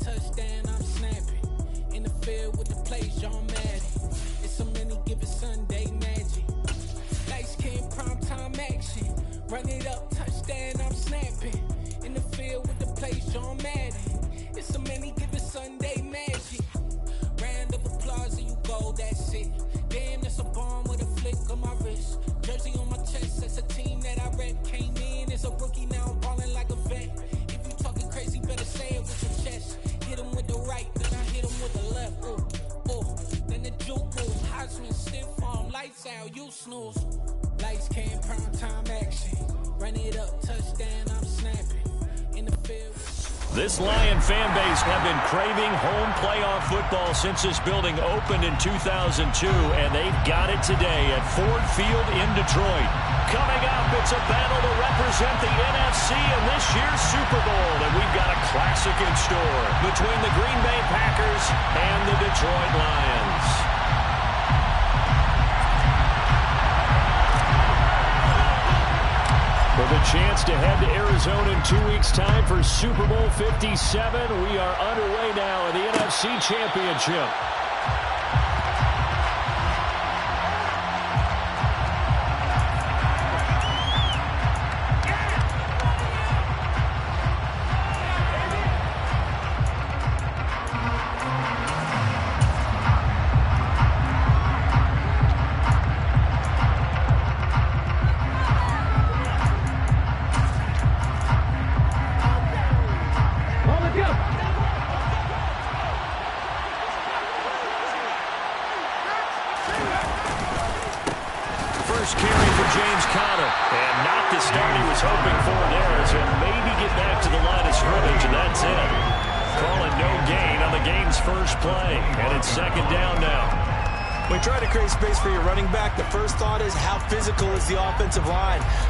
touchdown, I'm snapping. In the field with the plays, John Madden. It's so many given Sunday magic. Lights came primetime action. Run it up, touchdown, I'm snapping. In the field with the plays, John Madden. It's so many given Sunday magic. Round of applause and you go, that's it. Damn, that's a bomb with a flick on my wrist. Jersey on my chest, that's a team that I rep. Came in as a rookie, now I'm balling like a vet. If you talking crazy, better say it with your chest. Hit him with the right, then I hit him with the left. Then the juke move, Heisman stiff arm, lights out, you snooze. Lights came, prime time action. Run it up, touchdown, I'm snapping. In the field. This Lion fan base have been craving home playoff football since this building opened in 2002, and they've got it today at Ford Field in Detroit. Coming up, it's a battle to represent the NFC in this year's Super Bowl, and we've got a classic in store between the Green Bay Packers and the Detroit Lions. With a chance to head to Arizona in 2 weeks' time for Super Bowl 57, we are underway now in the NFC Championship.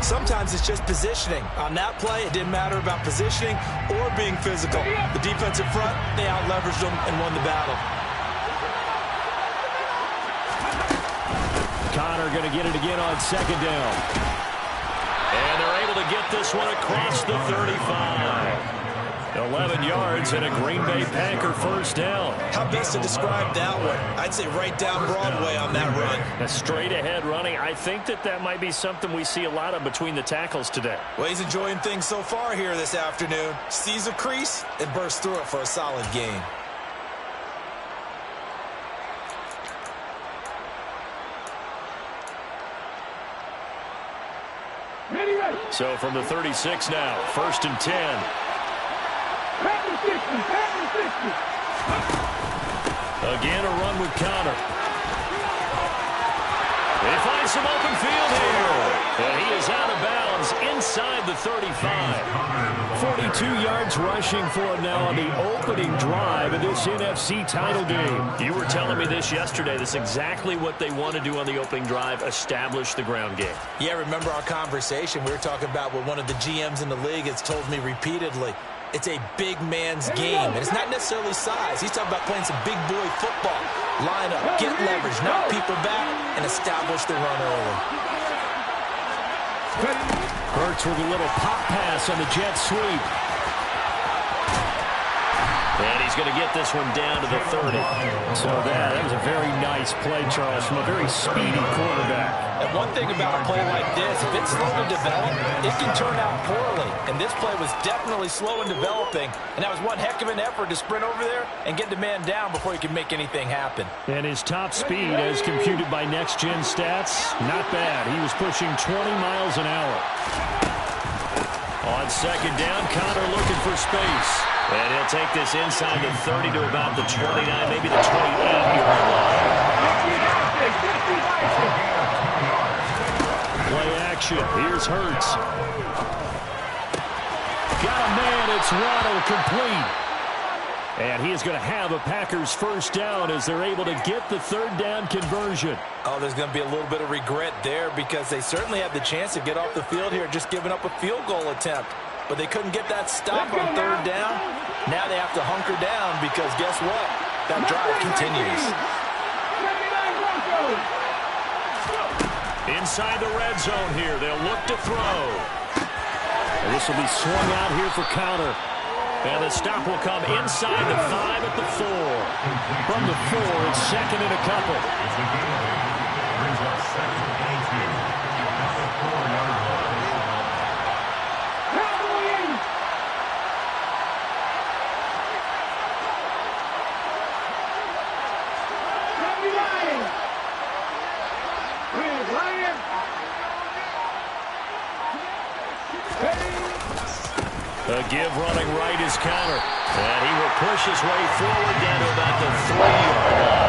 Sometimes it's just positioning. On that play, it didn't matter about positioning or being physical. The defensive front, they out-leveraged them and won the battle. Connor going to get it again on second down. And they're able to get this one across the 35. 11 yards and a Green Bay Packer first down. How best to describe that one? I'd say right down Broadway on that run. A straight ahead running. I think that might be something we see a lot of between the tackles today. Well, he's enjoying things so far here this afternoon. Sees a crease and bursts through it for a solid gain. So from the 36 now, 1st and 10. Again, a run with Connor. They find some open field here. And he is out of bounds inside the 35. 42 yards rushing for him now on the opening drive of this NFC title game. You were telling me this yesterday. That's exactly what they want to do on the opening drive, establish the ground game. Yeah, remember our conversation? We were talking about what one of the GMs in the league has told me repeatedly. It's a big man's game, and it's not necessarily size. He's talking about playing some big boy football. Line up, get leverage, knock people back, and establish the run early. Hurts with a little pop pass on the jet sweep. And he's going to get this one down to the 30. So that was a very nice play, Charles, from a very speedy quarterback. And one thing about a play like this, if it's slow to develop, it can turn out poorly. And this play was definitely slow in developing. And that was one heck of an effort to sprint over there and get the man down before he could make anything happen. And his top speed, as computed by Next Gen Stats, not bad. He was pushing 20 miles an hour. On second down, Connor looking for space. And he'll take this inside the 30 to about the 29, maybe the 28-yard line. Play action. Here's Hurts. Got a man. It's Waddle complete. And he is going to have a Packers first down as they're able to get the third down conversion. Oh, there's going to be a little bit of regret there because they certainly had the chance to get off the field here just giving up a field goal attempt. But they couldn't get that stop on third down. Now they have to hunker down because guess what? That drive continues. Inside the red zone here. They'll look to throw. And this will be swung out here for Connor. And the stop will come inside the 5 at the 4. From the 4, it's second and a couple. The give running right is counter. And he will push his way forward down to about the 3-yard line.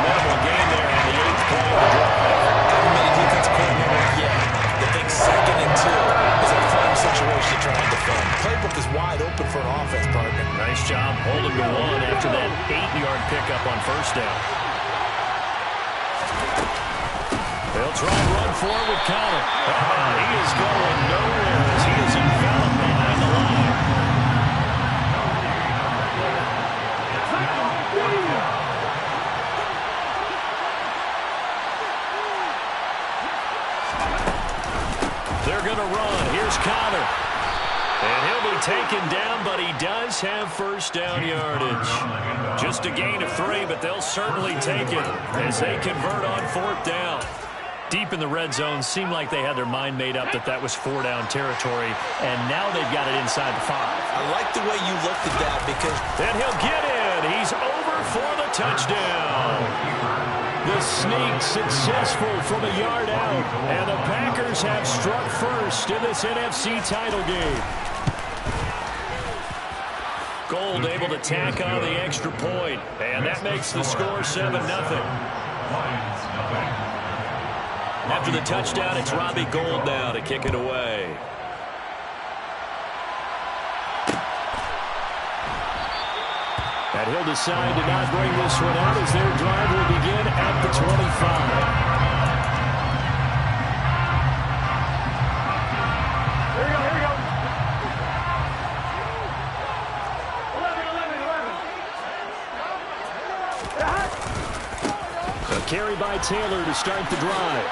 Minimal gain there on the 8th play of the drive. Haven't made a defense coordinator yet. They think 2nd and 2 is a fun situation to try and defend. The playbook is wide open for an offense, partner. Nice job holding to 1 after that 8-yard pickup on first down. They'll try and run forward with Conner. He is going nowhere as he is enveloped behind the line. They're going to run. Here's Conner. And he'll be taken down, but he does have first down yardage. Just a gain of 3, but they'll certainly take it as they convert on 4th down. Deep in the red zone, seemed like they had their mind made up that that was 4-down territory, and now they've got it inside the 5. I like the way you looked at that because... And he'll get in. He's over for the touchdown. The sneak successful from a yard out, and the Packers have struck first in this NFC title game. Gold able to tack on the extra point, and that makes the score 7-0. After the touchdown, it's Robbie Gould now to kick it away. And he'll decide to not bring this one out as their drive will begin at the 25. Carry by Taylor to start the drive.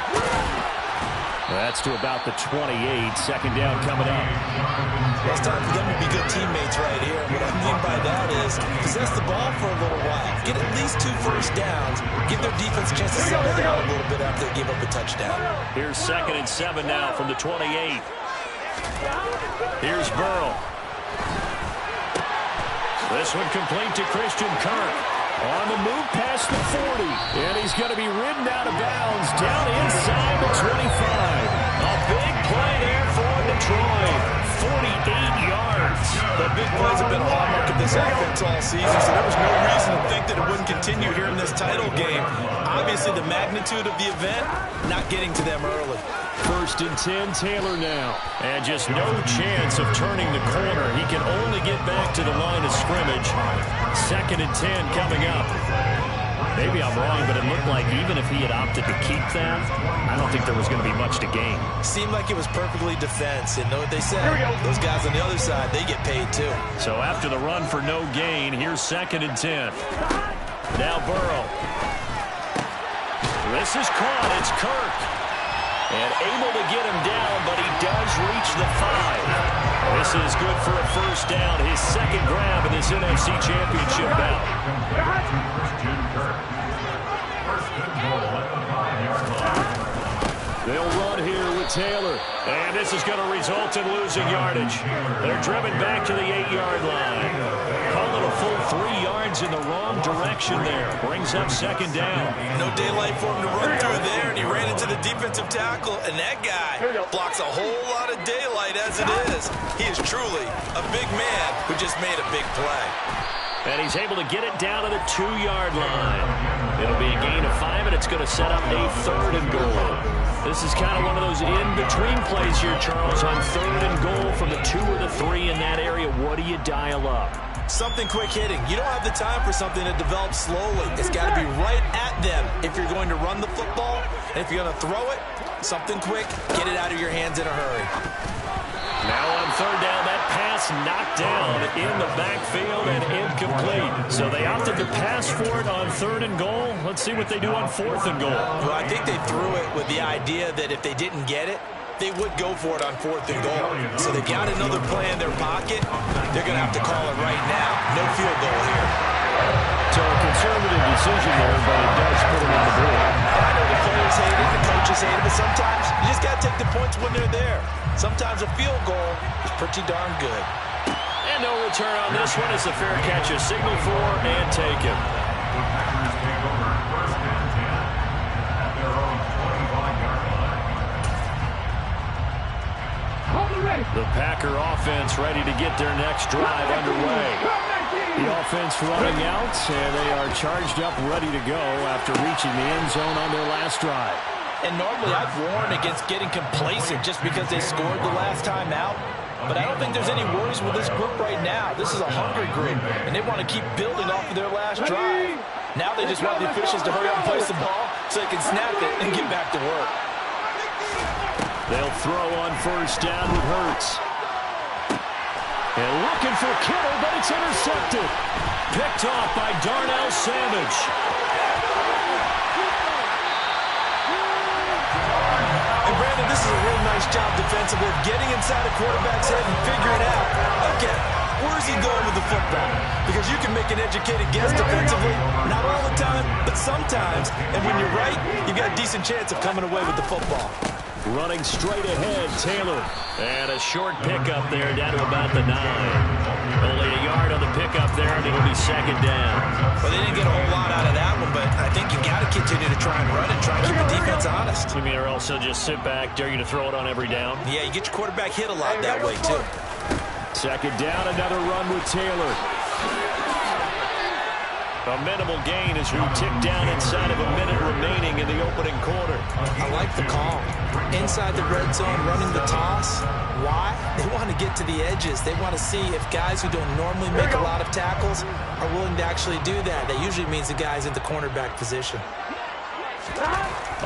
That's to about the 28. Second down coming up. Well, it's time for them to be good teammates right here. What I mean by that is possess the ball for a little while. Get at least 2 first downs. Give their defense a chance to settle down a little bit after they give up a touchdown. Here's 2nd and 7 now from the 28. Here's Burrow. This one complete to Christian Kirk. On the move past the 40. And he's going to be ridden out of bounds down inside the 25. A big play there for Detroit. 48 yards. The big plays have been a hallmark of this offense all season, so there was no reason to think that it wouldn't continue here in this title game. Obviously, the magnitude of the event, not getting to them early. 1st and 10, Taylor now. And just no chance of turning the corner. He can only get back to the line of scrimmage. 2nd and 10 coming up. Maybe I'm wrong, but it looked like even if he had opted to keep that, I don't think there was going to be much to gain. Seemed like it was perfectly defense. And know what they said? Those guys on the other side, they get paid too. So after the run for no gain, here's 2nd and 10. Now Burrow. This is caught. It's Kirk. And able to get him down, but he does reach the 5. This is good for a first down. His 2nd grab in this NFC Championship bout. They'll run here with Taylor. And this is going to result in losing yardage. They're driven back to the 8-yard line. Call it a full 3 yards in the wrong direction there. Brings up 2nd down. No daylight for him to run through there, and he ran into the defensive tackle, and that guy blocks a whole lot of daylight as it is. He is truly a big man who just made a big play. And he's able to get it down to the 2-yard line. It'll be a gain of 5, and it's going to set up a 3rd and goal. This is kind of one of those in-between plays here, Charles, on 3rd and goal from the 2 or the 3 in that area. What do you dial up? Something quick hitting. You don't have the time for something that develops slowly. It's got to be right at them if you're going to run the football. And if you're going to throw it, something quick, get it out of your hands in a hurry. Now on 3rd down, that pass knocked down in the backfield and incomplete. So they opted to pass for it on 3rd and goal. Let's see what they do on 4th and goal. Well, I think they threw it with the idea that if they didn't get it, they would go for it on 4th and goal. So they got another play in their pocket. They're going to have to call it right now. No field goal here. So a conservative decision there, but it does put them on the board. I know the players hate it, the coaches hate it, but sometimes you just got to take the points when they're there. Sometimes a field goal is pretty darn good. And no return on this one as the fair catch is signaled for and taken. The Packer offense ready to get their next drive underway. The offense running out, and they are charged up, ready to go after reaching the end zone on their last drive. And normally I'd warn against getting complacent just because they scored the last time out. But I don't think there's any worries with this group right now. This is a hungry group, and they want to keep building off of their last drive. Now they just want the officials to hurry up and place the ball so they can snap it and get back to work. They'll throw on 1st down with Hurts. And looking for Kittle, but it's intercepted. Picked off by Darnell Savage. And Brandon, this is a real nice job defensively of getting inside a quarterback's head and figuring out, okay, where's he going with the football? Because you can make an educated guess defensively, not all the time, but sometimes. And when you're right, you've got a decent chance of coming away with the football. Running straight ahead, Taylor. And a short pickup there down to about the 9. Only a yard on the pickup there, and it'll be 2nd down. Well, they didn't get a whole lot out of that one, but I think you got to continue to try and run it, try and keep the defense honest. You mean, or also just sit back, dare you to throw it on every down? Yeah, you get your quarterback hit a lot that way, too. 2nd down, another run with Taylor. A minimal gain as we tick down inside of a minute remaining in the opening quarter. I like the call. Inside the red zone, running the toss. Why? They want to get to the edges. They want to see if guys who don't normally make a lot of tackles are willing to actually do that. That usually means the guy's in the cornerback position.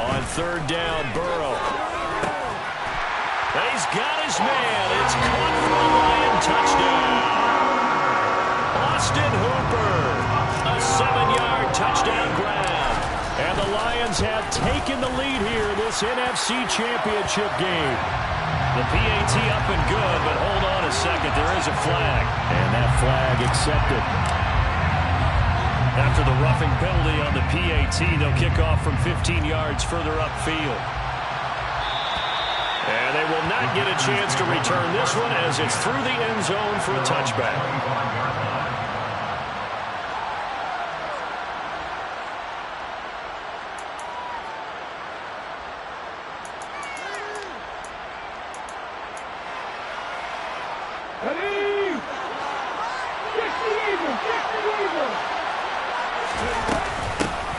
On 3rd down, Burrow. He's got his man. It's caught for a Lion touchdown. Austin Hooper. A 7-yard touchdown grab. And the Lions have taken the lead here in this NFC Championship game. The PAT up and good, but hold on a second. There is a flag. And that flag accepted. After the roughing penalty on the PAT, they'll kick off from 15 yards further upfield. And they will not get a chance to return this one as it's through the end zone for a touchback.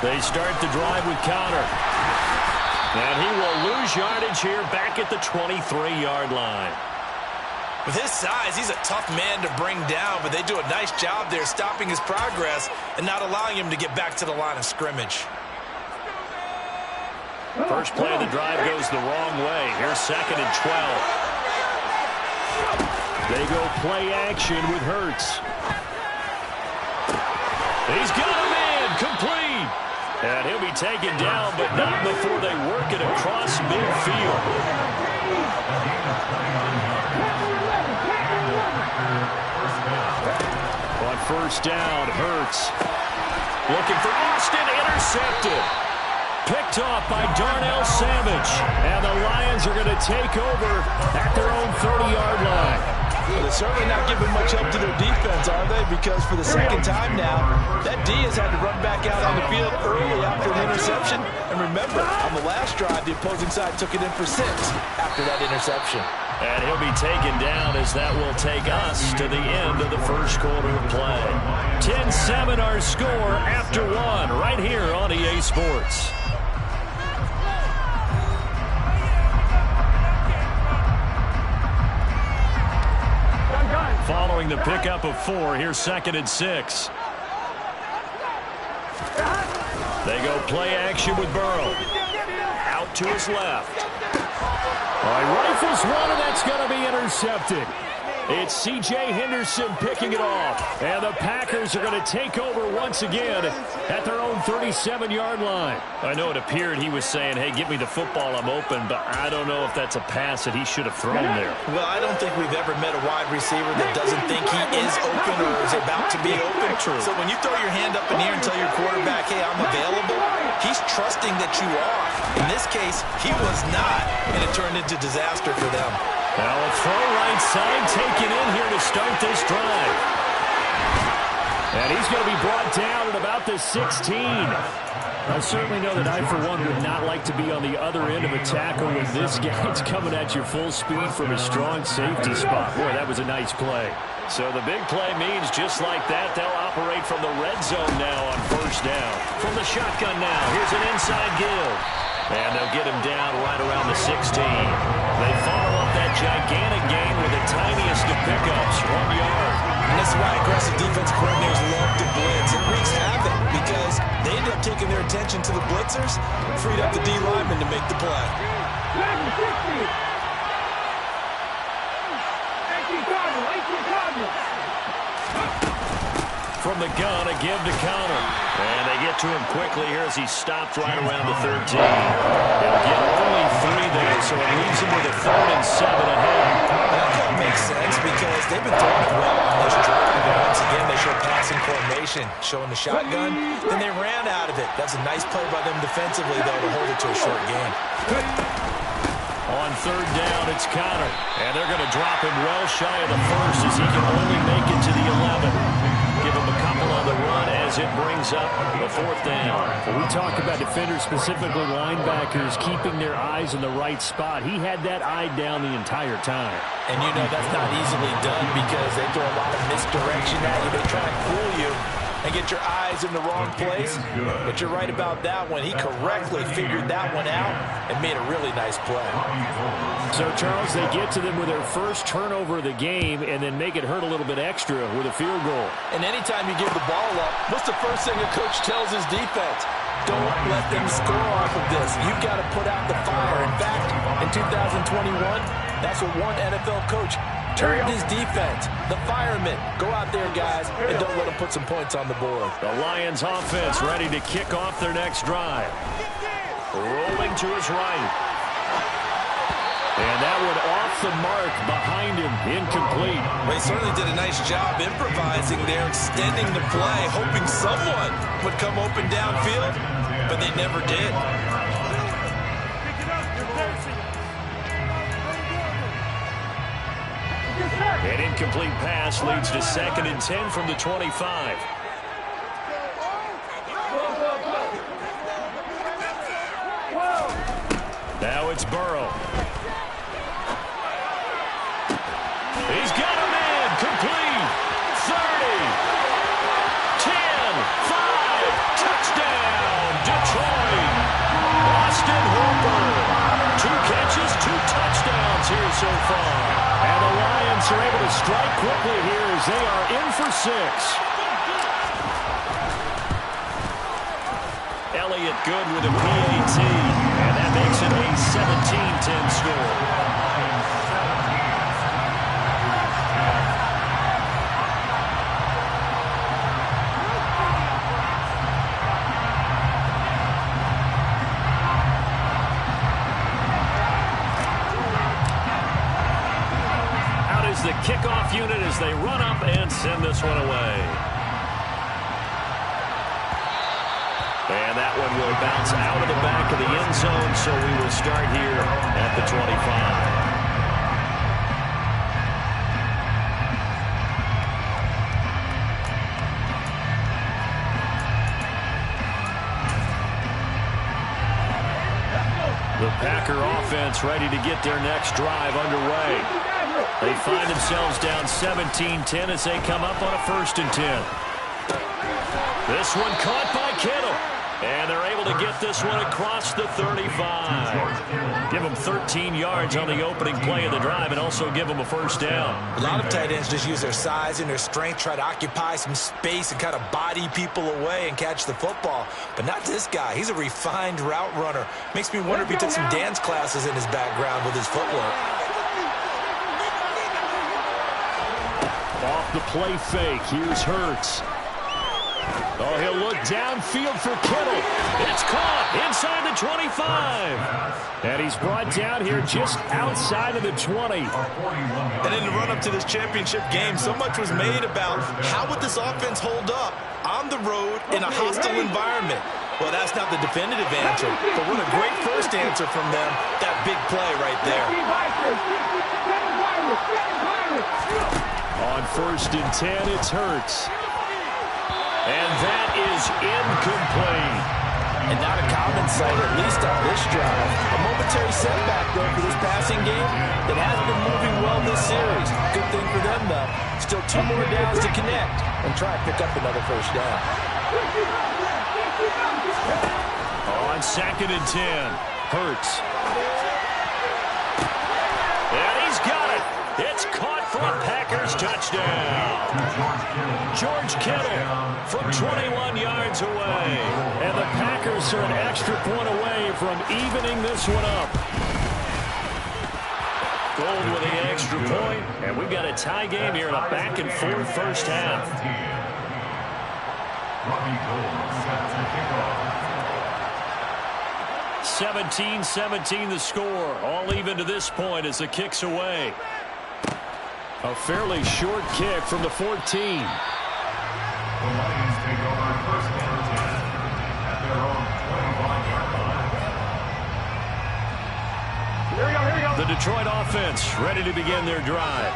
They start the drive with Conner. And he will lose yardage here back at the 23-yard line. With his size, he's a tough man to bring down, but they do a nice job there stopping his progress and not allowing him to get back to the line of scrimmage. First play of the drive goes the wrong way. Here's 2nd and 12. They go play action with Hurts. He's got a man, complete. And he'll be taken down, but not before they work it across midfield. On 1st down, Hurts. Looking for Austin, intercepted. Picked off by Darnell Savage. And the Lions are going to take over at their own 30-yard line. Well, they're certainly not giving much help to their defense, are they? Because for the 2nd time now, that D has had to run back out on the field early after an interception. And remember, on the last drive, the opposing side took it in for 6 after that interception. And he'll be taken down as that will take us to the end of the first quarter of play. 10-7 our score after 1 right here on EA Sports. Following the pickup of 4, here's 2nd and 6. They go play action with Burrow. Out to his left. All right, rifles one, and that's going to be intercepted. It's C.J. Henderson picking it off. And the Packers are going to take over once again at their own 37-yard line. I know it appeared he was saying, hey, give me the football, I'm open, but I don't know if that's a pass that he should have thrown there. Well, I don't think we've ever met a wide receiver that doesn't think he is open or is about to be open. True. So when you throw your hand up in here and tell your quarterback, hey, I'm available, he's trusting that you are. In this case, he was not, and it turned into disaster for them. Now a throw right side taken in here to start this drive. And he's going to be brought down at about the 16. I certainly know that I, for one, would not like to be on the other end of a tackle when this guy's coming at you full speed from a strong safety spot. Boy, that was a nice play. So the big play means just like that, they'll operate from the red zone now on first down. From the shotgun now, here's an inside give. And they'll get him down right around the 16. They follow up that gigantic gain with the tiniest of pickups, 1 yard. And this is why aggressive defense coordinators love to blitz. It wreaks havoc because they end up taking their attention to the blitzers, freed up the D lineman to make the play. From the gun, a give to Connor. And they get to him quickly here as he stopped right around the 13. They'll get only 3 there, so it leaves him with a 3rd and 7 ahead. That call makes sense because they've been throwing it well on this drive. And once again, they show passing formation, showing the shotgun. Then they ran out of it. That's a nice play by them defensively, though, to hold it to a short gain. On 3rd down, it's Connor. And they're going to drop him well shy of the 1st as he can only make it to the 11. Give him a couple on the run as it brings up the 4th down. When we talk about defenders, specifically linebackers, keeping their eyes in the right spot, he had that eye down the entire time. And you know that's not easily done because they throw a lot of misdirection at you. They try and fool you and get your eyes in the wrong place. But you're right about that one. He correctly figured that one out and made a really nice play. So, Charles, they get to them with their first turnover of the game and then make it hurt a little bit extra with a field goal. And anytime you give the ball up, what's the first thing a coach tells his defense? Don't let them score off of this. You've got to put out the fire. In fact, in 2021, that's what one NFL coach turned his defense. The firemen. Go out there, guys, and don't let them put some points on the board. The Lions offense ready to kick off their next drive. Rolling to his right. And that one off the mark behind him. Incomplete. Well, he certainly did a nice job improvising there, extending the play, hoping someone would come open downfield, but they never did. An incomplete pass leads to 2nd and 10 from the 25. Now it's Burrow. He's got a man. Complete. 30. 10. 5. Touchdown. Detroit. Austin Hooper. 2 catches, 2 touchdowns here so far. And the Lions are able to strike quickly here as they are in for 6. Elliott good with a PAT. And that makes it a 17-10 score. The kickoff unit as they run up and send this one away. And that one will bounce out of the back of the end zone, so we will start here at the 25. The Packer offense ready to get their next drive underway. They find themselves down 17-10 as they come up on a 1st and 10. This one caught by Kittle. And they're able to get this one across the 35. Give them 13 yards on the opening play of the drive and also give them a 1st down. A lot of tight ends just use their size and their strength, try to occupy some space and kind of body people away and catch the football. But not this guy. He's a refined route runner. Makes me wonder if he took some dance classes in his background with his footwork. Off the play fake, here's Hurts. Oh, he'll look downfield for Kittle. It's caught inside the 25. And he's brought down here just outside of the 20. And in the run-up to this championship game, so much was made about how would this offense hold up on the road in a hostile environment. Well, that's not the definitive answer, but what a great first answer from them. That big play right there. On 1st and 10, it's Hurts. And that is incomplete. And not a common sight, at least on this drive. A momentary setback, though, for this passing game that has been moving well this series. Good thing for them, though. Still 2 more downs to connect and try to pick up another first down. On 2nd and 10, Hurts. And he's got it. It's caught for a Packers touchdown. George Kittle from 21 yards away. And the Packers are an extra point away from evening this one up. Gold with the extra point, and we've got a tie game here in a back-and-forth first half. 17-17 the score. All even to this point as the kick's away. A fairly short kick from the 14. The Lions take over 1st and 10 at their own 25-yard line. The Detroit offense ready to begin their drive.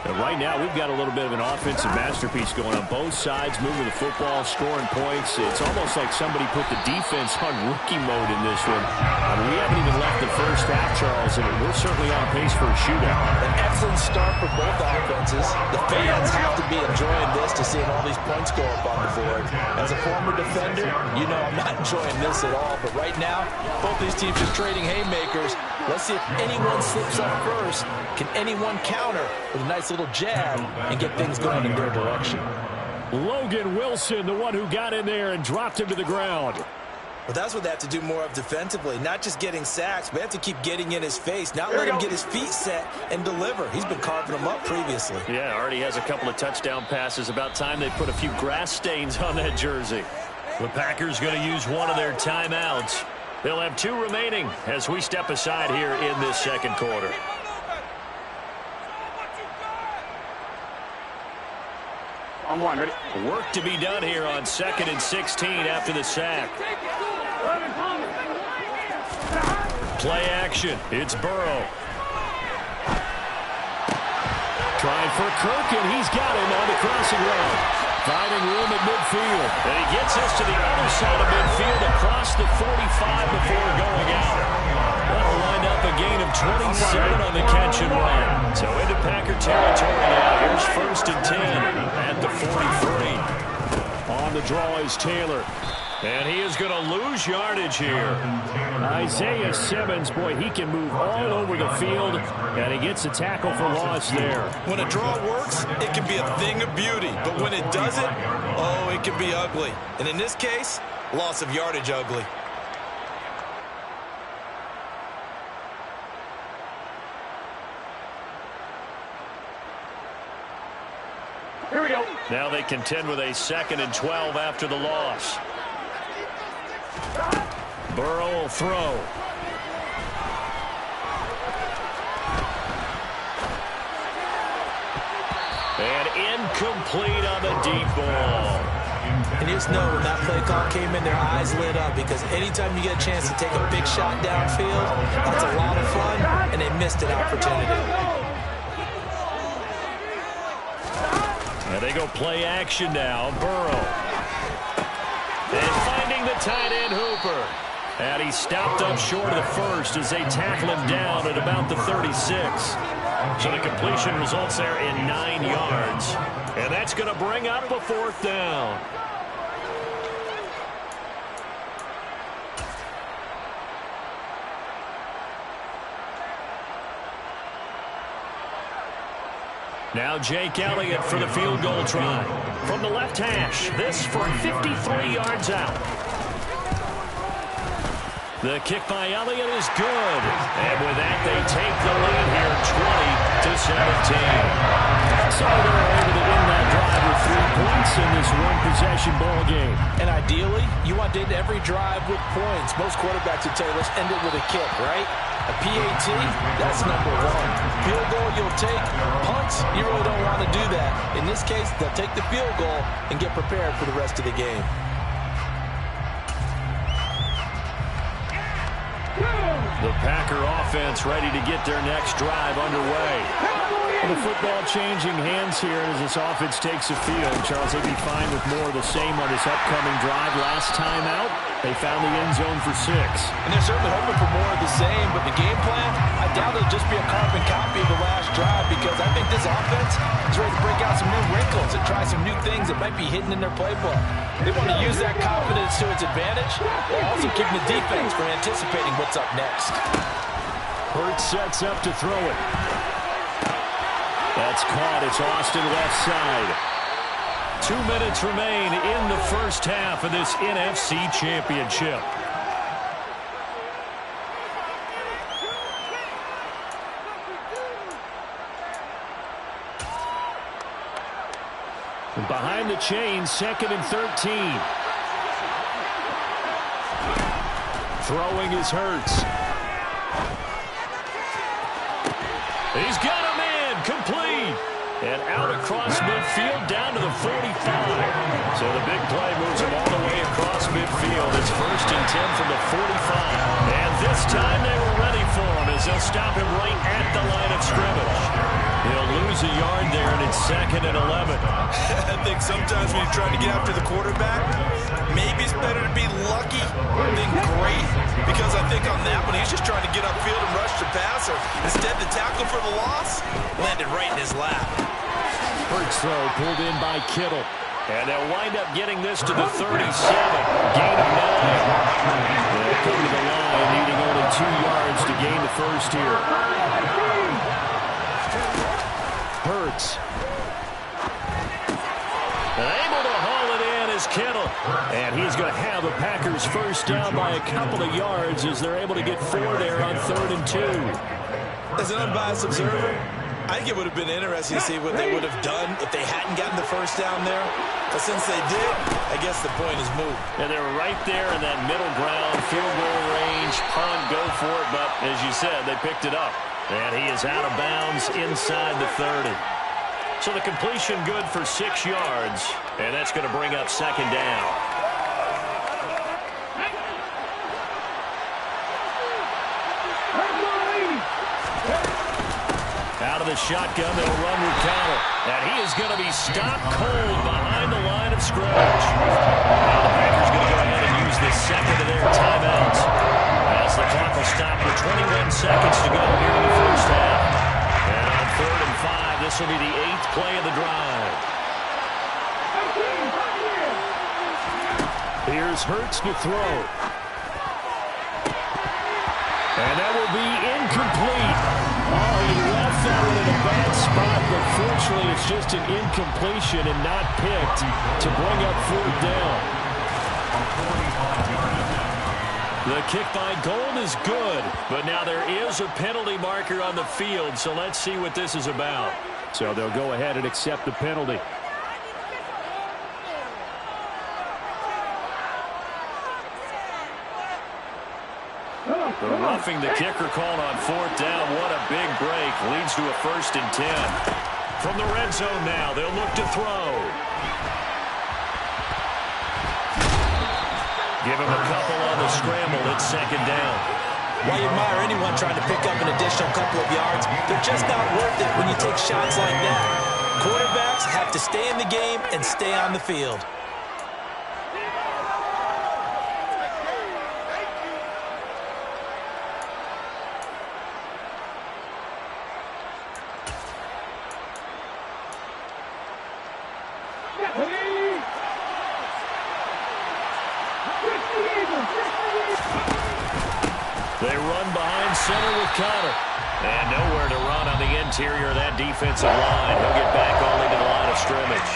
And right now, we've got a little bit of an offensive masterpiece going on both sides, moving the football, scoring points. It's almost like somebody put the defense on rookie mode in this one. I mean, we haven't even left the first half, Charles, and we're certainly on pace for a shootout. An excellent start for both offenses. The fans have to be enjoying this to seeing all these points go up on the board. As a former defender, you know I'm not enjoying this at all. But right now, both these teams are trading haymakers. Let's see if anyone slips up first. Can anyone counter with a nice little jab and get things going in their direction? Logan Wilson, the one who got in there and dropped him to the ground. Well, that's what they have to do more of defensively. Not just getting sacks, but they have to keep getting in his face. Not let him get his feet set and deliver. He's been carving them up previously. Yeah, already has a couple of touchdown passes. About time they put a few grass stains on that jersey. The Packers going to use one of their timeouts. They'll have 2 remaining as we step aside here in this second quarter. On 1, ready? Work to be done here on 2nd and 16 after the sack. Play action. It's Burrow. Trying for Kirk, and he's got him on the crossing route. Finding room at midfield. And he gets us to the other side of midfield across the 45 before going out. That'll wind up a gain of 27 on the catch and run. So into Packer territory now. Here's 1st and 10 at the 43. On the draw is Taylor. And he is going to lose yardage here. Isaiah Simmons, boy, he can move all over the field, and he gets a tackle for loss there. When a draw works, it can be a thing of beauty. But when it doesn't, oh, it can be ugly. And in this case, loss of yardage ugly. Here we go. Now they contend with a 2nd and 12 after the loss. Burrow will throw. And incomplete on the deep ball. And you just know when that play call came in, their eyes lit up, because anytime you get a chance to take a big shot downfield, that's a lot of fun, and they missed an opportunity. And they go play action now. Burrow. And finding the tight end Hooper. And he stopped up short of the first as they tackle him down at about the 36. So the completion results there in 9 yards. And that's going to bring up a 4th down. Now Jake Elliott for the field goal try. From the left hash, this from 53 yards out. The kick by Elliott is good. And with that, they take the lead here 20-17. So they're able to points in this one-possession ball game. And ideally, you want to end every drive with points. Most quarterbacks would tell you, let's end it with a kick, right? A PAT, that's number one. Field goal you'll take. Punts, you really don't want to do that. In this case, they'll take the field goal and get prepared for the rest of the game. The Packer offense ready to get their next drive underway. The football changing hands here as this offense takes the field. Charles, they'd be fine with more of the same on this upcoming drive. Last time out, they found the end zone for 6. And they're certainly hoping for more of the same, but the game plan, I doubt it'll just be a carbon copy of the last drive, because I think this offense is ready to break out some new wrinkles and try some new things that might be hidden in their playbook. They want to use that confidence to its advantage, while also keeping the defense from anticipating what's up next. Hurts sets up to throw it. That's caught. It's Austin left side. 2 minutes remain in the first half of this NFC Championship. And behind the chains, 2nd and 13. Throwing is Hurts. He's got a man, complete. And out across midfield, down to the 45. So the big play moves him all the way across midfield. It's 1st and 10 from the 45. And this time they were ready for him as they'll stop him right at the line of scrimmage. He'll lose a yard there, and it's 2nd and 11. I think sometimes when you're trying to get after the quarterback, maybe it's better to be lucky than great. Because I think on that one, he's just trying to get upfield and rush the passer. Instead, the tackle for the loss landed right in his lap. Hurts throw pulled in by Kittle. And they'll wind up getting this to the 37. Gain of 9. They'll come to the line, needing only 2 yards to gain the first here. Hurts. Able to haul it in is Kittle. And he's going to have the Packers first down by a couple of yards as they're able to get 4 there on 3rd and 2. As an unbiased observer, I think it would have been interesting to see what they would have done if they hadn't gotten the first down there. But since they did, I guess the point is moot. And they're right there in that middle ground, field goal range, punt, go for it. But as you said, they picked it up. And he is out of bounds inside the 30. So the completion good for 6 yards. And that's going to bring up 2nd down. Out of the shotgun, they'll run with Connell. And he is going to be stopped cold behind the line of scrimmage. Now the Packers going to go ahead and use the 2nd of their timeouts. As the clock will stop with 21 seconds to go here in the first half. And on 3rd and 5, this will be the 8th play of the drive. Here's Hurts to throw. And that will be incomplete. Oh, he left that one in a bad spot, but fortunately it's just an incompletion and not picked to bring up 4th down. The kick by Gold is good, but now there is a penalty marker on the field, so let's see what this is about. So they'll go ahead and accept the penalty. The roughing the kicker called on 4th down. What a big break. Leads to a 1st and 10. From the red zone now, they'll look to throw. Give him a couple on the scramble. It's 2nd down. While you admire anyone trying to pick up an additional couple of yards, they're just not worth it when you take shots like that. Quarterbacks have to stay in the game and stay on the field. They run behind center with Connor. And nowhere to run on the interior of that defensive line. He'll get back only to the line of scrimmage.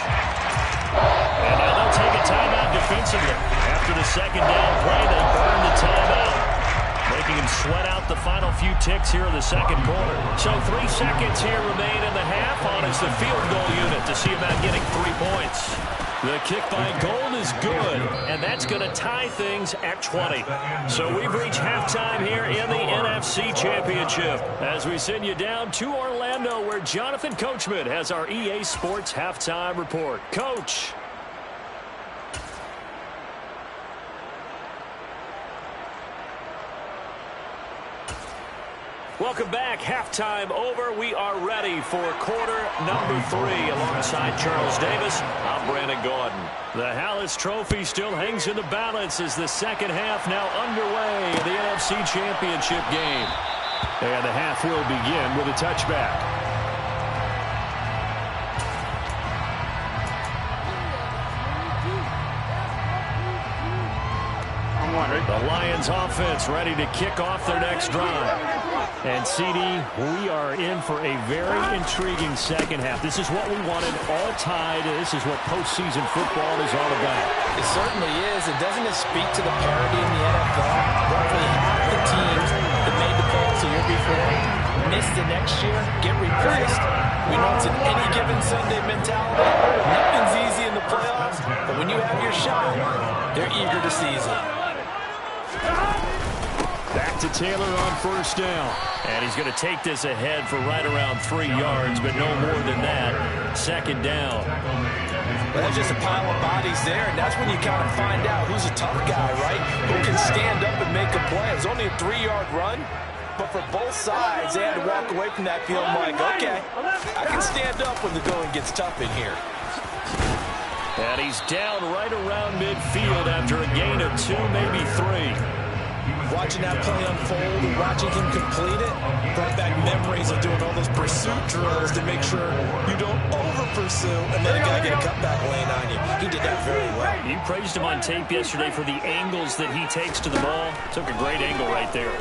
And now they'll take a timeout defensively. After the 2nd down play, they burn the timeout. They he can sweat out the final few ticks here in the second quarter. So 3 seconds here remain in the half. On is the field goal unit to see about getting 3 points. The kick by Gold is good, and that's going to tie things at 20. So we've reached halftime here in the NFC Championship as we send you down to Orlando, where Jonathan Coachman has our EA Sports Halftime Report. Coach. Welcome back. Halftime over. We are ready for quarter number 3. Alongside Charles Davis, I'm Brandon Gordon. The Hallis Trophy still hangs in the balance as the second half now underway in the NFC Championship game. And the half will begin with a touchback. The Lions offense ready to kick off their next drive. And CD, we are in for a very intriguing second half. This is what we wanted, all tied. This is what postseason football is all about. It certainly is. And doesn't it speak to the parity in the NFL? Roughly half the teams that made the playoffs the year before missed the next year, get replaced. We know it's an any given Sunday mentality. Nothing's easy in the playoffs, but when you have your shot, they're eager to seize it. Back to Taylor on first down. And he's going to take this ahead for right around 3 yards, but no more than that. Second down. Well, there's just a pile of bodies there, and that's when you kind of find out who's a tough guy, right? Who can stand up and make a play. It was only a 3-yard run, but for both sides, they had to walk away from that field like, okay, I can stand up when the going gets tough in here. And he's down right around midfield after a gain of 2, maybe 3. Watching that play unfold and watching him complete it brought back memories of doing all those pursuit drills to make sure you don't over-pursue and then a guy get a cutback lane on you. He did that very well. You praised him on tape yesterday for the angles that he takes to the ball. Took a great angle right there.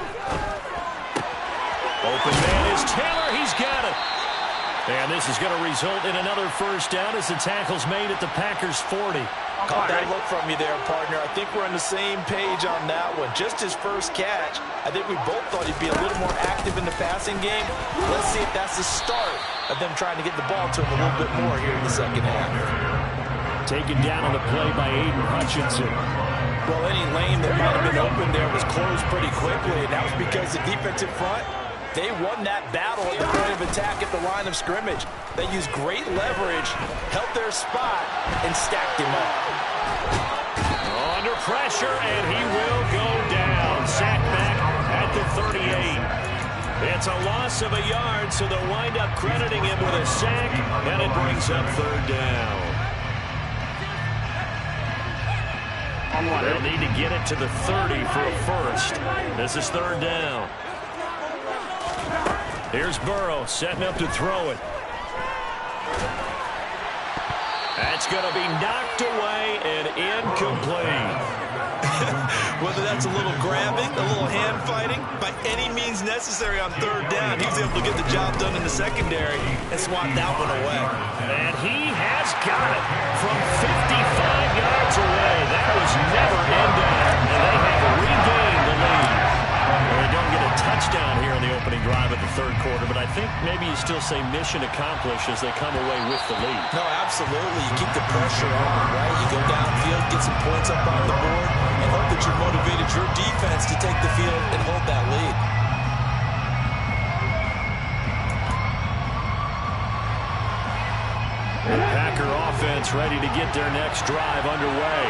Open man is Taylor. He's got it. And this is going to result in another first down as the tackle's made at the Packers' 40. Caught that look from you there, partner. I think we're on the same page on that one. Just his first catch. I think we both thought he'd be a little more active in the passing game. Let's see if that's the start of them trying to get the ball to him a little bit more here in the second half. Taken down on the play by Aiden Hutchinson. Well, any lane that might have been open there was closed pretty quickly, and that was because the defensive front, they won that battle at the point of attack at the line of scrimmage. They used great leverage, held their spot, and stacked him up. Under pressure, and he will go down. Sack back at the 38. It's a loss of a yard, so they'll wind up crediting him with a sack, and it brings up third down. They'll need to get it to the 30 for a first. This is third down. Here's Burrow setting up to throw it. That's going to be knocked away and incomplete. Whether that's a little grabbing, a little hand fighting, by any means necessary on third down, he was able to get the job done in the secondary and swat that one away. And he has got it from 55 yards away. That was never in doubt, and they have regained the lead. Well, they don't get a touchdown here in the opening drive of the third quarter, but I think maybe you still say mission accomplished as they come away with the lead. No, absolutely. You keep the pressure on, right? You go downfield, get some points up on the board, and hope that you motivated your defense to take the field and hold that lead. The Packer offense ready to get their next drive underway.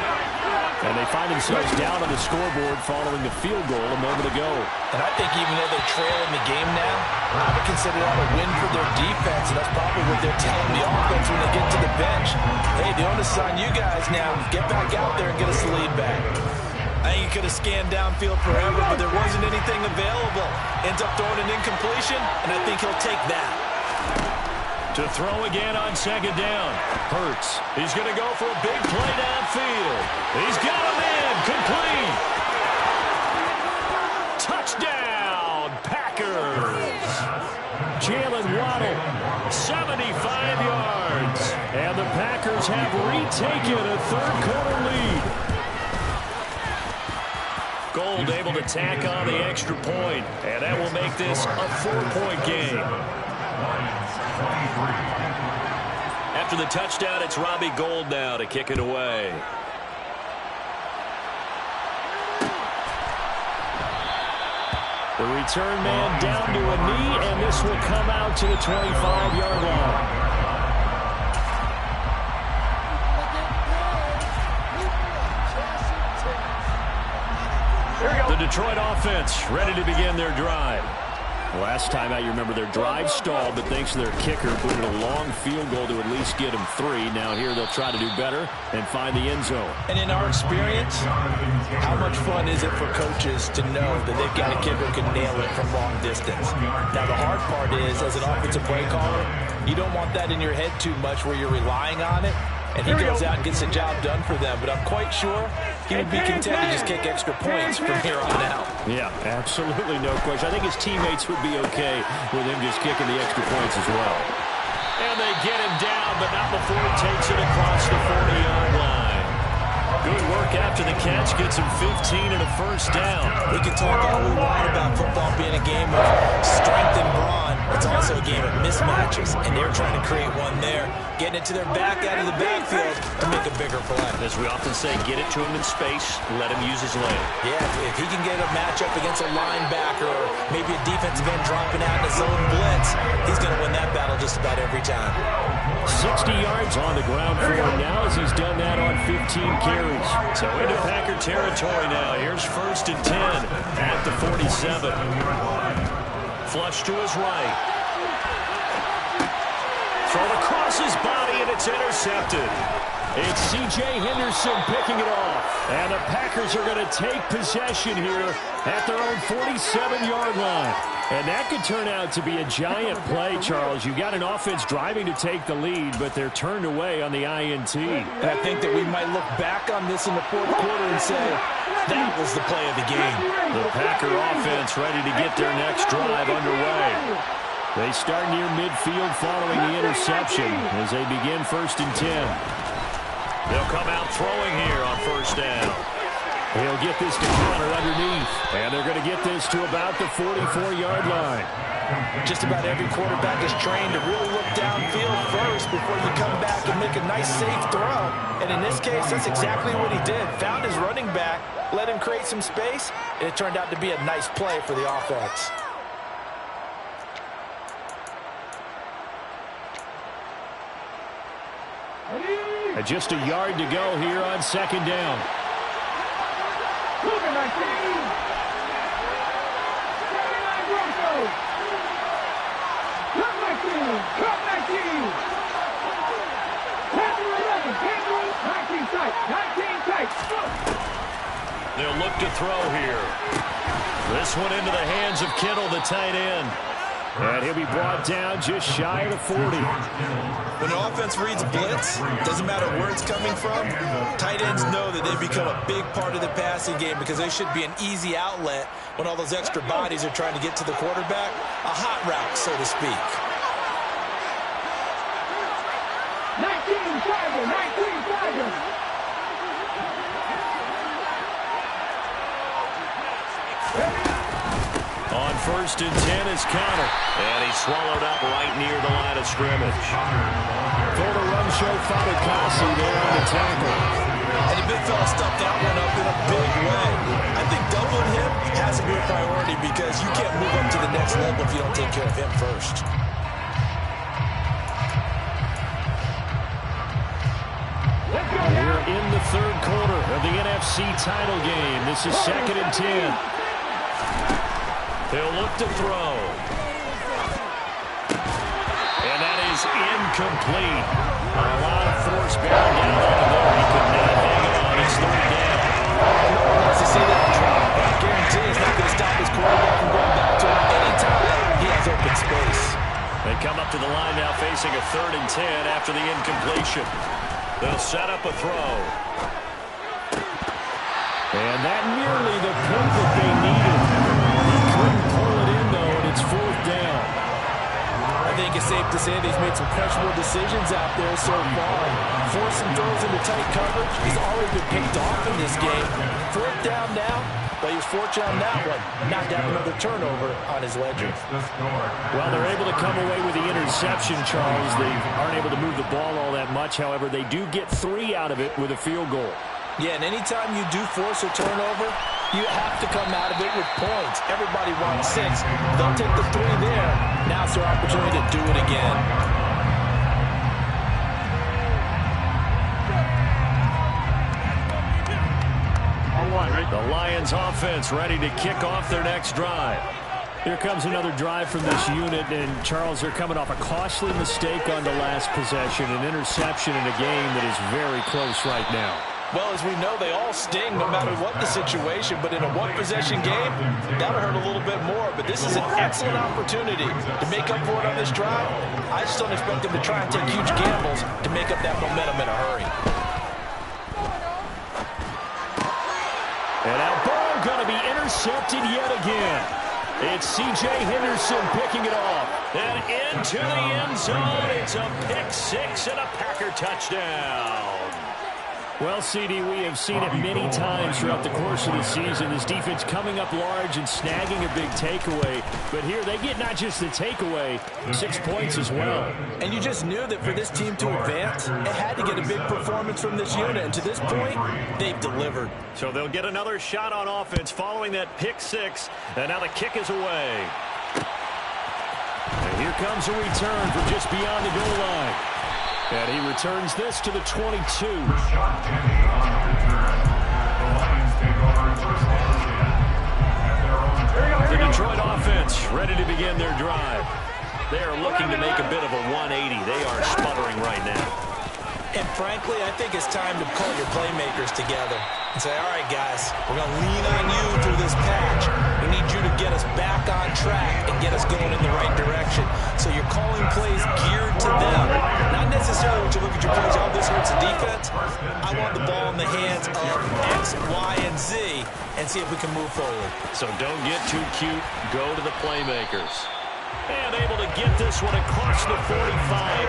And they find themselves down on the scoreboard following the field goal a moment ago. And I think even though they trail in the game now, I would consider that a win for their defense, and that's probably what they're telling the offense when they get to the bench. Hey, the onus is on you guys now. Get back out there and get us the lead back. I think he could have scanned downfield forever, but there wasn't anything available. Ends up throwing an incompletion, and I think he'll take that. To throw again on second down. Hurts. He's going to go for a big play downfield. He's got a man. Complete. Touchdown, Packers. Jalen Waddle, 75 yards. And the Packers have retaken a third quarter lead. Gold able to tack on the extra point, and that will make this a 4-point game. After the touchdown, it's Robbie Gould now to kick it away. The return man down to a knee, and this will come out to the 25-yard line. The Detroit offense ready to begin their drive. Last time out, you remember their drive stalled, but thanks to their kicker, booted a long field goal to at least get them 3. Now here they'll try to do better and find the end zone. And in our experience, how much fun is it for coaches to know that they've got a kicker who can nail it from long distance? Now, the hard part is, as an offensive play caller, you don't want that in your head too much where you're relying on it. And he goes out and gets the job done for them. But I'm quite sure he would be content to just kick extra points from here on out. Yeah, absolutely no question. I think his teammates would be okay with him just kicking the extra points as well. And they get him down, but not before he takes it across the 40-yard line. Good work after the catch. Gets him 15 and a first down. We can talk all we want about football being a game of strength and brawn. It's also a game of mismatches, and they're trying to create one there. Getting it to their back out of the backfield to make a bigger play. As we often say, get it to him in space, let him use his leg. Yeah, if he can get a matchup against a linebacker or maybe a defensive end dropping out in a zone blitz, he's going to win that battle just about every time. 60 yards on the ground for him now as he's done that on 15 carries. So into Packer territory now. Here's 1st and 10 at the 47. Flush to his right. Thrown across his body, and it's intercepted. It's C.J. Henderson picking it off. And the Packers are going to take possession here at their own 47-yard line. And that could turn out to be a giant play, Charles. You've got an offense driving to take the lead, but they're turned away on the INT. And I think that we might look back on this in the 4th quarter and say, that was the play of the game. The Packer offense ready to get their next drive underway. They start near midfield following the interception as they begin 1st and 10. They'll come out throwing here on 1st down. He'll get this to Connor underneath, and they're going to get this to about the 44-yard line. Just about every quarterback is trained to really look downfield first before you come back and make a nice, safe throw. And in this case, that's exactly what he did. Found his running back, let him create some space, and it turned out to be a nice play for the offense. And just a yard to go here on 2nd down. They'll look to throw here. This one into the hands of Kittle, the tight end. And he'll be brought down just shy of the 40. When the offense reads blitz, doesn't matter where it's coming from, tight ends know that they become a big part of the passing game because they should be an easy outlet when all those extra bodies are trying to get to the quarterback. A hot route, so to speak. 19 Tiger. On 1st and 10 is Connor. And he's swallowed up right near the line of scrimmage. For the run show, Fadikasi there on the tackle. And the big fella stuffed that one up in a big way. I think doubling him has to be a priority because you can't move up to the next level if you don't take care of him first. We're in the 3rd quarter of the NFC title game. This is 2nd and 10. He'll look to throw. And that is incomplete. A lot of force bearing down on him there. He could not hang on. It's 3rd down. No one wants to see that drop. I guarantee it's not going to stop his quarterback from going back to him anytime he has open space. They come up to the line now facing a 3rd and 10 after the incompletion. They'll set up a throw. And that nearly the pick that they needed. He couldn't pull it in, though, and it's 4th down. I think it's safe to say that he's made some questionable decisions out there so far. Forcing throws into tight coverage. He's already been picked off in this game. 4th down now. But he was fortunate on that one, not to have another turnover on his ledger. Well, they're able to come away with the interception, Charles. They aren't able to move the ball all that much. However, they do get 3 out of it with a field goal. Yeah, and anytime you do force a turnover, you have to come out of it with points. Everybody wants 6. They'll take the 3 there. Now it's their opportunity to do it again. The Lions offense ready to kick off their next drive. Here comes another drive from this unit, and Charles, they're coming off a costly mistake on the last possession, an interception in a game that is very close right now. Well, as we know, they all sting no matter what the situation, but in a one-possession game, that'll hurt a little bit more. But this is an excellent opportunity to make up for it on this drive. I just don't expect them to try and take huge gambles to make up that momentum in a hurry. And that ball going to be intercepted yet again. It's C.J. Henderson picking it off. And into the end zone. It's a pick 6 and a Packer touchdown. Well, CD, we have seen it many times throughout the course of the season. This defense coming up large and snagging a big takeaway. But here they get not just the takeaway, 6 points as well. And you just knew that for this team to advance, it had to get a big performance from this unit. And to this point, they've delivered. So they'll get another shot on offense following that pick 6. And now the kick is away. And here comes a return from just beyond the goal line. And he returns this to the 22. The Detroit offense ready to begin their drive. They are looking to make a bit of a 180. They are sputtering right now. And frankly, I think it's time to call your playmakers together and say, all right, guys, we're going to lean on you through this patch. We need you to get us back on track and get us going in the right direction. So you're calling plays geared to them. Not necessarily when you look at your plays, oh, this hurts the defense. I want the ball in the hands of X, Y, and Z and see if we can move forward. So don't get too cute. Go to the playmakers. And able to get this one across the 45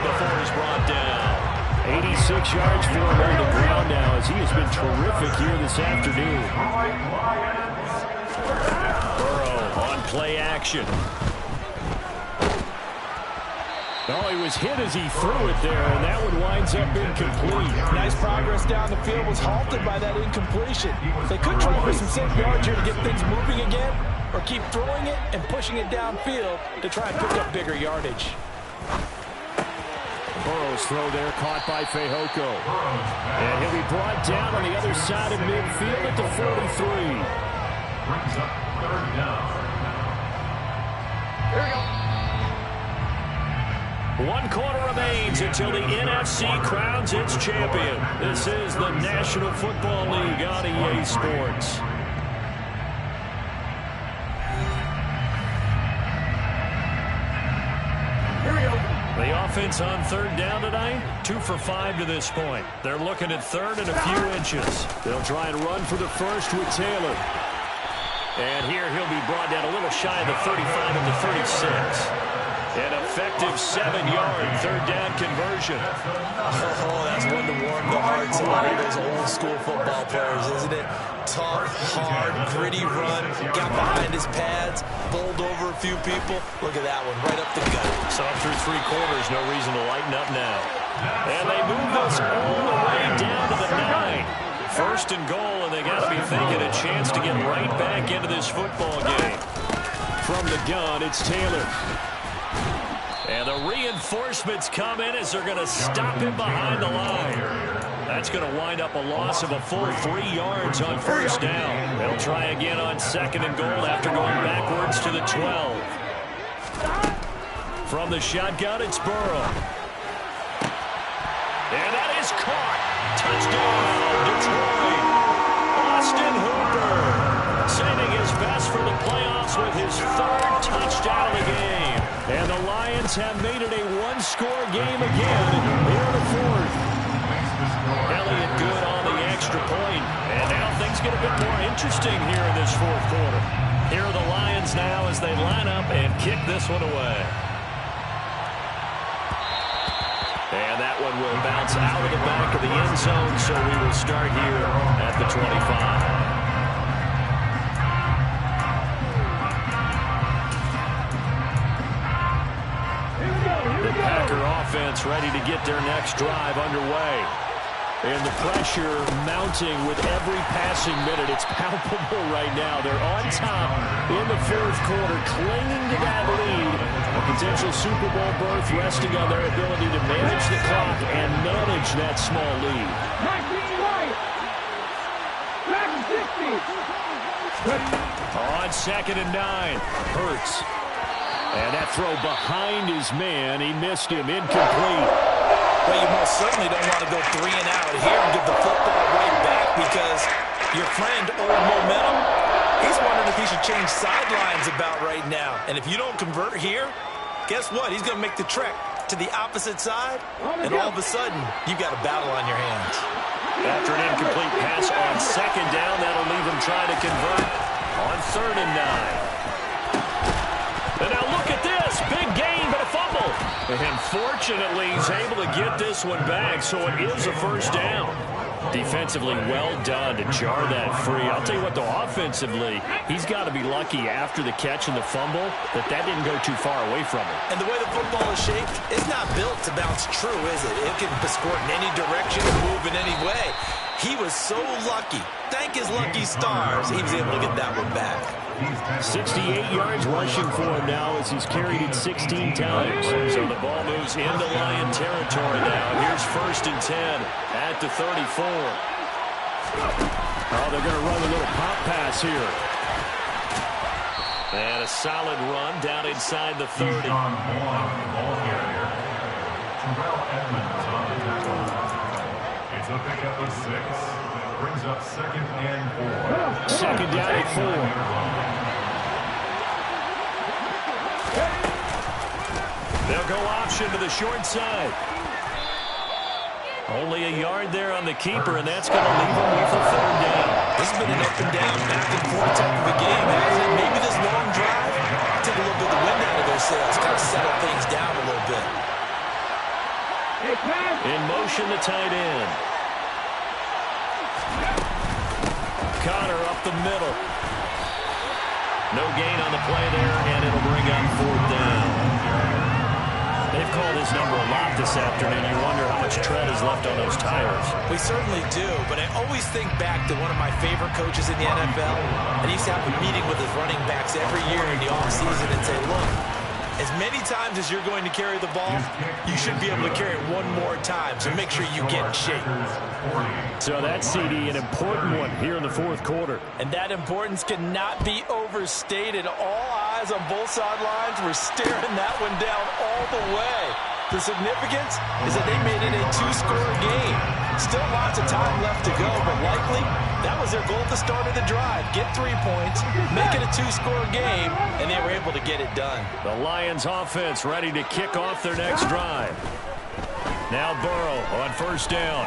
before he's brought down. 86 yards for him on the ground now as he has been terrific here this afternoon. Burrow on play action. Oh, he was hit as he threw it there, and that one winds up incomplete. Nice progress down the field, was halted by that incompletion. They could try for some safe yards here to get things moving again, or keep throwing it and pushing it downfield to try and pick up bigger yardage. Burrow's throw there caught by Fehoko. And he'll be brought down on the other side of midfield at the 43. Brings up 3rd down. Here we go. 1 quarter remains until the NFC crowns its champion. This is the National Football League on EA Sports. Here we go. The offense on 3rd down tonight, 2 for 5 to this point. They're looking at 3rd and a few inches. They'll try and run for the first with Taylor. And here he'll be brought down a little shy of the 35 at the 36. An effective 7-yard 3rd down conversion. Oh, that's one to warm the hearts of all those old-school football players, isn't it? Tough, hard, gritty run. Got behind his pads, bowled over a few people. Look at that one, right up the gut. So through 3 quarters, no reason to lighten up now. And they move this all the way down to the 9. 1st and goal, and they got to be thinking a chance to get right back into this football game. From the gun, it's Taylor. And the reinforcements come in as they're going to stop him behind the line. That's going to wind up a loss of a full 3 yards on 1st down. They'll try again on 2nd and goal after going backwards to the 12. From the shotgun, it's Burrow. And that is caught. Touchdown, Detroit. Austin Hooper saving his best for the playoffs with his 3rd touchdown of the game. And the Lions have made it a 1-score game again here in the 4th. Elliott good on the extra point. And now things get a bit more interesting here in this 4th quarter. Here are the Lions now as they line up and kick this one away. And that one will bounce out of the back of the end zone, so we will start here at the 25. The Packer offense ready to get their next drive underway. And the pressure mounting with every passing minute. It's palpable right now. They're on top in the fourth quarter, clinging to that lead. A potential Super Bowl berth resting on their ability to manage the clock and manage that small lead. 19 right. Back to 60. On 2nd and 9, Hurts. And that throw behind his man. He missed him. Incomplete. Well, you most certainly don't want to go 3 and out here and give the football right back because your friend, Old Momentum, he's wondering if he should change sidelines about right now. And if you don't convert here, guess what? He's going to make the trek to the opposite side, and all of a sudden, you've got a battle on your hands. After an incomplete pass on 2nd down, that'll leave him trying to convert on 3rd and 9. And now look at this. Big gain, but a fumble. And fortunately, he's able to get this one back, so it is a 1st down. Defensively, well done to jar that free. I'll tell you what, though, offensively, he's got to be lucky after the catch and the fumble that didn't go too far away from him. And the way the football is shaped, it's not built to bounce true, is it? It can squirt in any direction and move in any way. He was so lucky. Thank his lucky stars, he was able to get that one back. 68 yards rushing for him now as he's carried it 16 times. So the ball moves into Lion territory now. Here's 1st and 10 at the 34. Oh, they're going to run a little pop pass here. And a solid run down inside the 30. Ball carrier. Terrell Edmonds on the tackle. It's a pickup of 6. Brings up 2nd and 4. 2nd down at 4. They'll go option to the short side. Only a yard there on the keeper, and that's going to leave him with a 3rd down. This has been an up and down, back and forth type of a game, hasn't it? Maybe this long drive took a little bit of the wind out of their sails, kind of settle things down a little bit. In motion, the tight end. Connor up the middle. No gain on the play there, and it'll bring up 4th down. They've called his number a lot this afternoon. You wonder how much tread is left on those tires. We certainly do, but I always think back to one of my favorite coaches in the NFL, and he used to have a meeting with his running backs every year in the offseason and say, look, as many times as you're going to carry the ball, you should be able to carry it one more time, so make sure you get in shape. So that's, CD, an important one here in the 4th quarter. And that importance cannot be overstated. All eyes on both sidelines were staring that one down all the way. The significance is that they made it a 2-score game. Still lots of time left to go, but likely that was their goal at the start of the drive. Get 3 points, make it a 2-score game, and they were able to get it done. The Lions offense ready to kick off their next drive. Now Burrow on 1st down.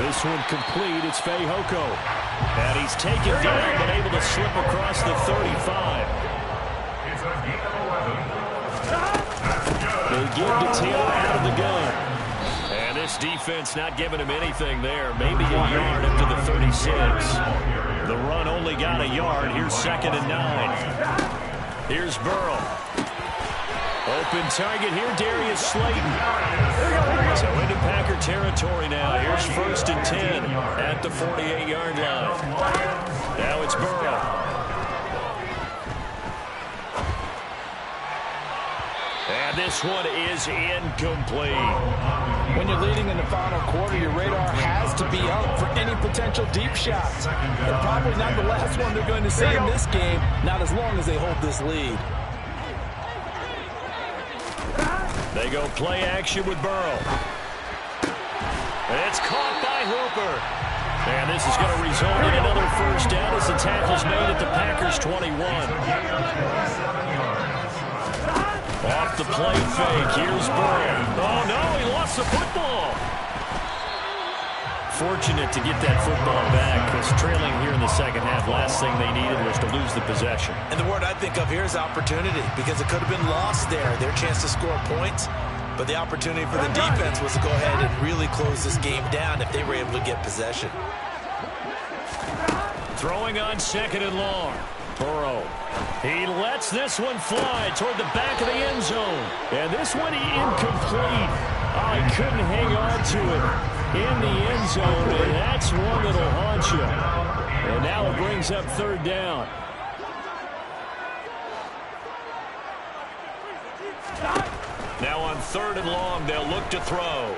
This one complete. It's Fehoko. And he's taken down, but able to slip across the 35. It's a gain of 11. They give to Taylor out of the gun. And this defense not giving him anything there. Maybe a yard up to the 36. The run only got a yard. Here's 2nd and 9. Here's Burrow. Open target here, Darius Slayton. So into Packer territory now. Here's 1st and 10 at the 48-yard line. Now it's Burrow. And this one is incomplete. When you're leading in the final quarter, your radar has to be up for any potential deep shots. And probably not the last one they're going to see in this game, not as long as they hold this lead. They go play action with Burrow. It's caught by Hooper. And this is going to result in another 1st down as the tackle's made at the Packers' 21. Off the play fake. Here's Burrow. Oh, no, he lost the football. Fortunate to get that football back because trailing here in the 2nd half, last thing they needed was to lose the possession. And the word I think of here is opportunity because it could have been lost there, their chance to score points. But the opportunity for the defense was to go ahead and really close this game down if they were able to get possession. Throwing on 2nd and long. Burrow. He lets this one fly toward the back of the end zone. And this one incomplete. Oh, he couldn't hang on to it in the end zone, and that's one that'll haunt you. And now it brings up third down. Now on third and long, they'll look to throw.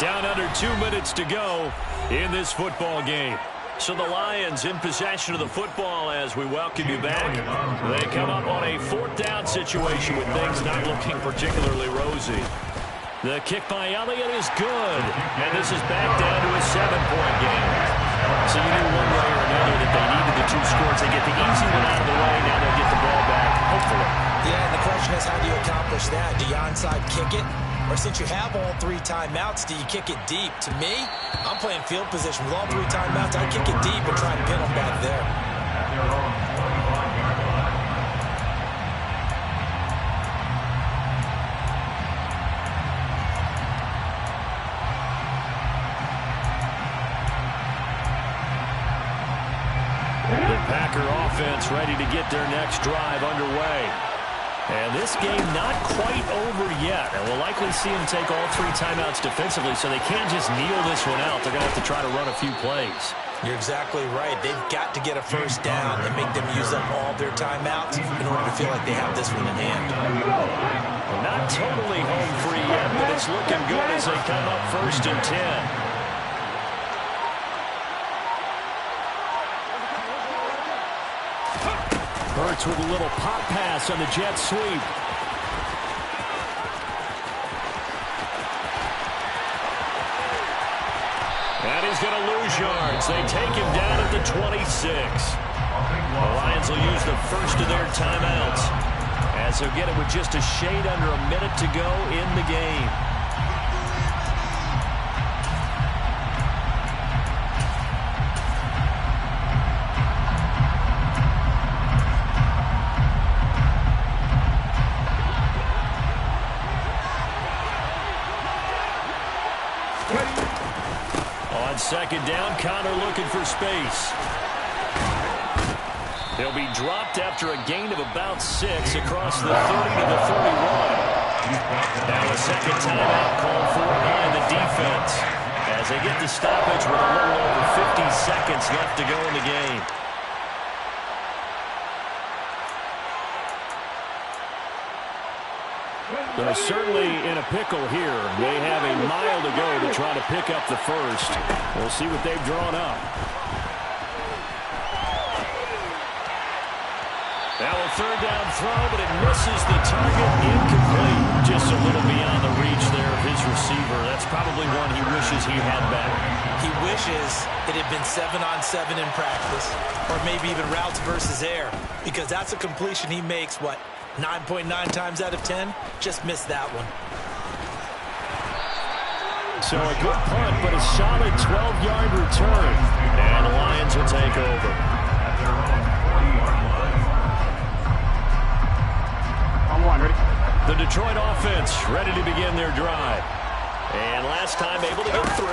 Down under 2 minutes to go in this football game. So the Lions in possession of the football as we welcome you back. They come up on a fourth down situation with things not looking particularly rosy. The kick by Elliott is good. And this is back down to a 7-point game. So you knew one way or another that they needed the 2 scores. They get the easy one out of the way. Now they'll get the ball back, hopefully. Yeah, and the question is, how do you accomplish that? Do you onside kick it? Or since you have all 3 timeouts, do you kick it deep? To me, I'm playing field position with all 3 timeouts. I kick it deep and try to pin them back there. The Packer offense ready to get their next drive underway. And this game not quite over yet. And we'll likely see them take all 3 timeouts defensively, so they can't just kneel this one out. They're going to have to try to run a few plays. You're exactly right. They've got to get a first down and make them use up all their timeouts in order to feel like they have this one in hand. Well, not totally home free yet, but it's looking good as they come up first and 10. Hurts with a little pop pass on the jet sweep. And he's going to lose yards. They take him down at the 26. The Lions will use the first of their timeouts as they'll get it with just a shade under a minute to go in the game. Second down, Connor looking for space. He'll be dropped after a gain of about 6 across the 30 to the 31. Now a second timeout called for by the defense as they get the stoppage with a little over 50 seconds left to go in the game. They're certainly in a pickle here. They have a mile to go to try to pick up the first. We'll see what they've drawn up. Now a third down throw, but it misses the target. Incomplete. Just a little beyond the reach there of his receiver. That's probably one he wishes he had back. He wishes it had been 7-on-7 in practice, or maybe even routes versus air, because that's a completion he makes, 9.9 times out of 10, just missed that one. So a good punt, but a solid 12-yard return. And the Lions will take over. On 1, ready? The Detroit offense ready to begin their drive. And last time able to get 3.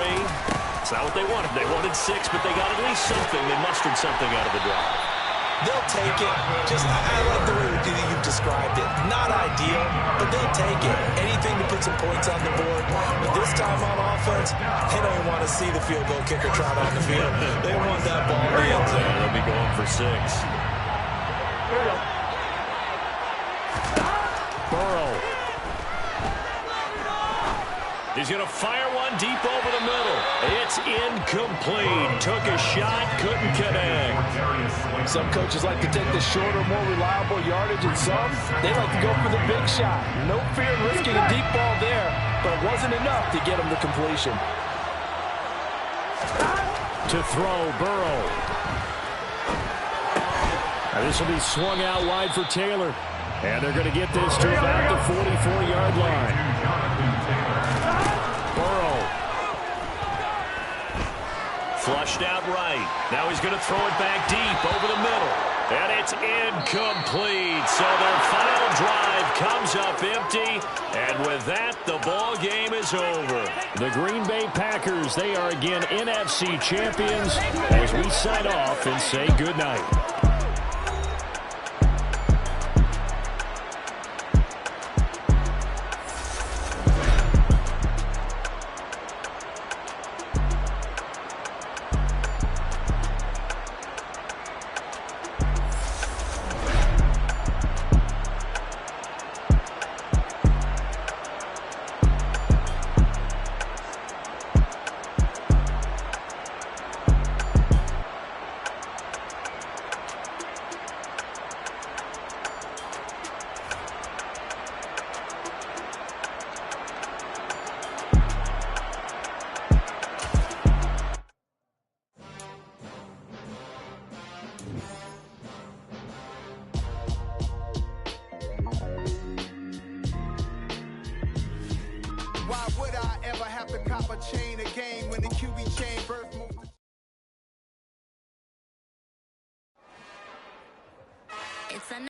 It's not what they wanted. They wanted 6, but they got at least something. They mustered something out of the drive. They'll take it. I like the way you've described it. Not ideal, but they'll take it. Anything to put some points on the board. But this time on offense, they don't even want to see the field goal kicker trot on the field. They want that ball in the end zone. They'll be going for 6. Burrow. He's going to fire one deep over the middle. It's incomplete. Took a shot, couldn't connect. Some coaches like to take the shorter, more reliable yardage, and some, they like to go for the big shot. No fear in risking a deep ball there, but it wasn't enough to get him the completion. To throw, Burrow. Now this will be swung out wide for Taylor. And they're going to get this to about the 44-yard line. Burrow. Flushed out right. Now he's going to throw it back deep over the middle. And it's incomplete. So their final drive comes up empty. And with that, the ball game is over. The Green Bay Packers, they are again NFC champions as we sign off and say goodnight. Why would I ever have to cop a chain again when the QB chain birth more?